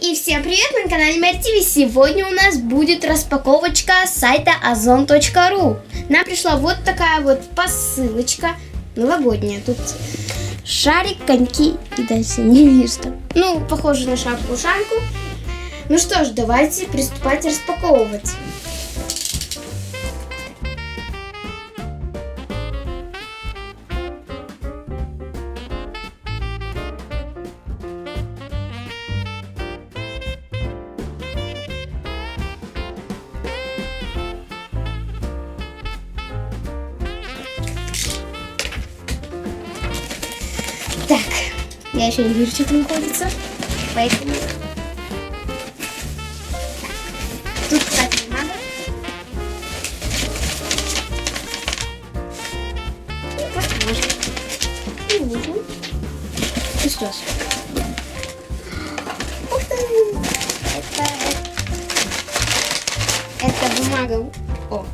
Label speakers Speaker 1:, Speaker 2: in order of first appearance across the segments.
Speaker 1: И всем привет, на канале Мэри ТВ. Сегодня у нас будет распаковочка сайта ozon.ru. Нам пришла вот такая вот посылочка новогодняя. Тут шарик, коньки и дальше не вижу что. Ну, похоже на шапку-ушанку. Ну что ж, давайте приступать распаковывать. Так, я еще не вижу, что там находится, поэтому... Тут, кстати, не надо. Посмотрим. Не вижу. Ну что ж. Ух ты! Это бумага. О!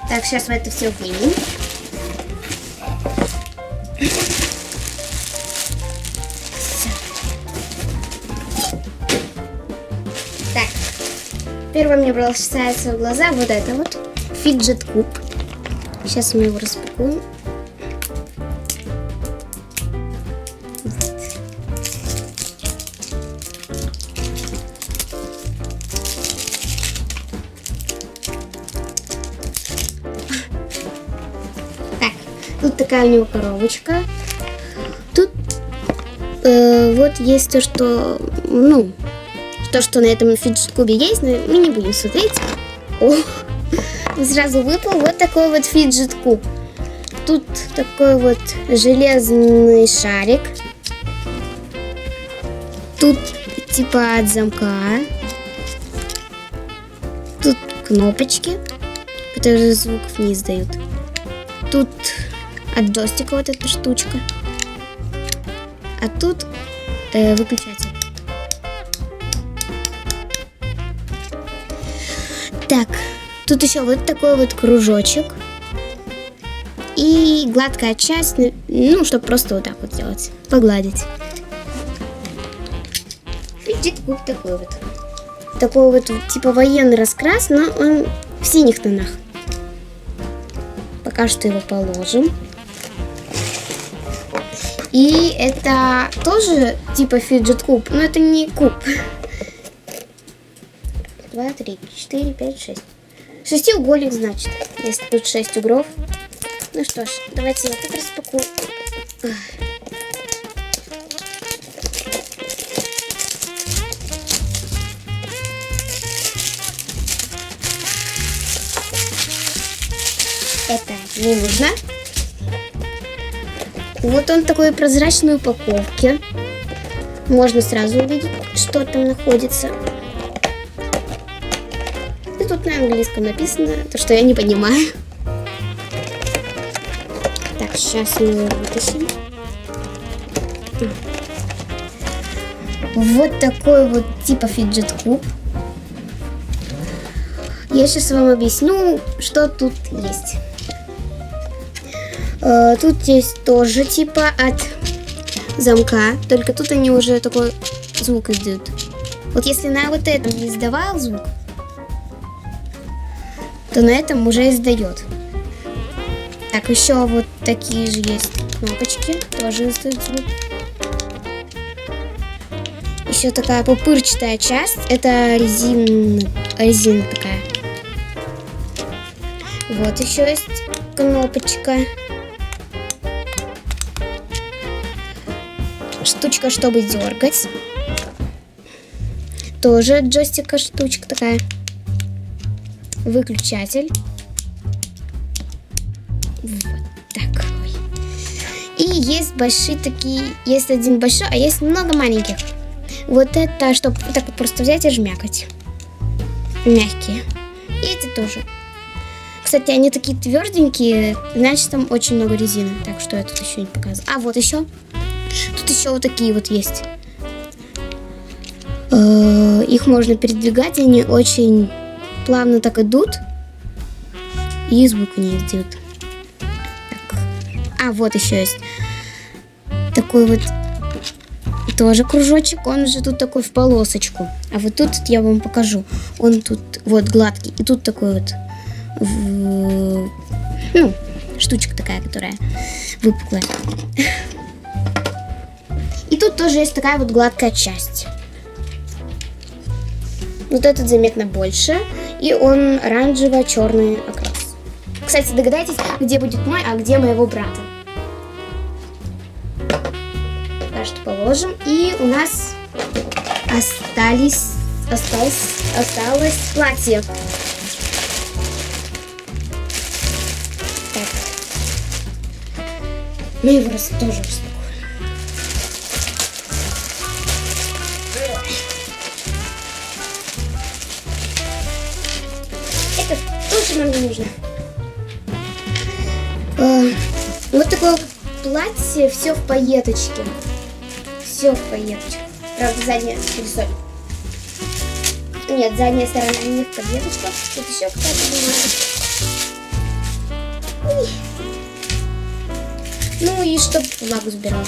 Speaker 1: Так, сейчас мы это все вынем. Так, первое мне бросается в глаза вот это вот фиджет куб. Сейчас мы его распакуем. Так, тут такая у него коробочка. Тут вот есть то, что, ну, то, что на этом фиджет-кубе есть, но мы не будем смотреть. О, сразу выпал вот такой вот фиджет-куб. Тут такой вот железный шарик. Тут типа от замка. Тут кнопочки, которые звуков не издают. Тут от джойстика вот эта штучка. А тут выключатель. Так, тут еще вот такой вот кружочек. И гладкая часть, ну, чтобы просто вот так вот сделать, погладить. Фиджет-куб такой вот. Такой вот, типа военный раскрас, но он в синих тонах. Пока что его положим. И это тоже типа фиджет-куб, но это не куб. 2, 3, 4, 5, 6. Шестиугольник, значит, если тут 6 углов. Ну что ж, давайте я тут распакую. Это не нужно. Вот он в такой прозрачной упаковке. Можно сразу увидеть, что там находится. И тут на английском написано, то, что я не понимаю. Так, сейчас мы его вытащим. Вот такой вот типа фиджет-куб. Я сейчас вам объясню, что тут есть. Тут есть тоже типа от замка, только тут они уже такой звук издают. Вот если на вот этом не издавал звук, то на этом уже издает. Так, еще вот такие же есть кнопочки, тоже издают звук. Еще такая пупырчатая часть, это резина такая. Вот еще есть кнопочка. Штучка, чтобы дергать. Тоже от джойстика штучка такая. Выключатель. Вот такой. И есть большие такие. Есть один большой, а есть много маленьких. Вот это, чтобы так вот просто взять и жмякать. Мягкие. И эти тоже. Кстати, они такие тверденькие, значит, там очень много резины. Так что я тут еще не показываю. А вот еще. Тут еще вот такие вот есть. Их можно передвигать, они очень плавно так идут. И звука не издают. Так. А, вот еще есть такой вот Тоже кружочек, он же тут такой в полосочку. А вот тут я вам покажу. Он тут вот гладкий. И тут такой вот, ну, штучка такая, которая выпуклая. И тут тоже есть такая вот гладкая часть. Вот этот заметно больше. И он оранжево-черный окрас. Кстати, догадайтесь, где будет мой, а где моего брата. Так что положим. И у нас осталось платье. Так. Мы его тоже распакуем. Это тоже нам не нужно. Вот такое вот платье, все в пайеточке. Все в пайеточке. Правда, задняя колесо. Нет, задняя сторона не в пайеточках. Тут еще какая-то бумага. Ну и чтоб влагу сбирал.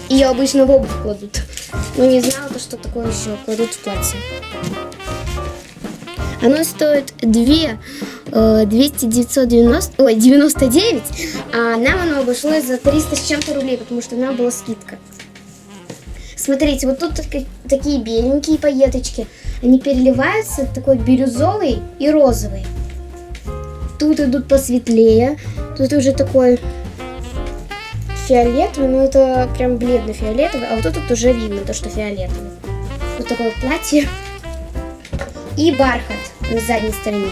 Speaker 1: Ее обычно в обувь кладут. Но не знала, что такое еще кладут в платье. Оно стоит 99, а нам оно обошлось за 300 с чем-то рублей, потому что нам была скидка. Смотрите, вот тут такие беленькие пайеточки. Они переливаются такой бирюзовый и розовый. Тут идут посветлее. Тут уже такой фиолетовый, но это прям бледно-фиолетовый. А вот тут уже видно то, что фиолетовый. Вот такое платье. И бархат на задней стороне.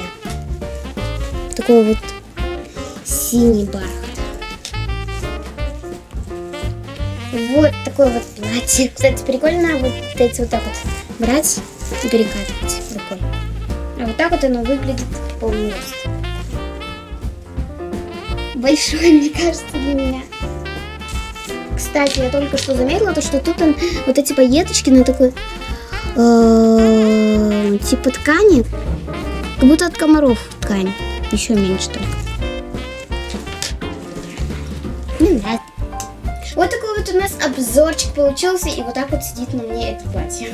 Speaker 1: Такой вот синий бархат. Вот такое вот платье. Кстати, прикольно вот эти вот так вот брать и перекатывать рукой. А вот так вот оно выглядит в полный рост. Большой, мне кажется, для меня. Кстати, я только что заметила, то, что тут вот эти пайеточки на такой типа ткани, как будто от комаров ткань. Еще меньше только. Мне нравится. Вот такой вот у нас обзорчик получился. И вот так вот сидит на мне это платье.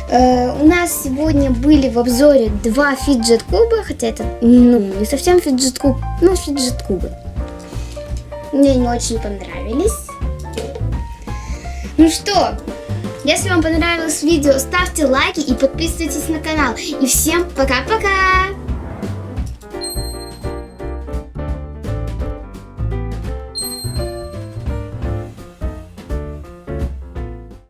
Speaker 1: У нас сегодня были в обзоре 2 фиджет-куба. Хотя это, не совсем фиджет-куб, но фиджет-кубы. Мне не очень понравились. Ну что, если вам понравилось видео, ставьте лайки и подписывайтесь на канал. И всем пока-пока!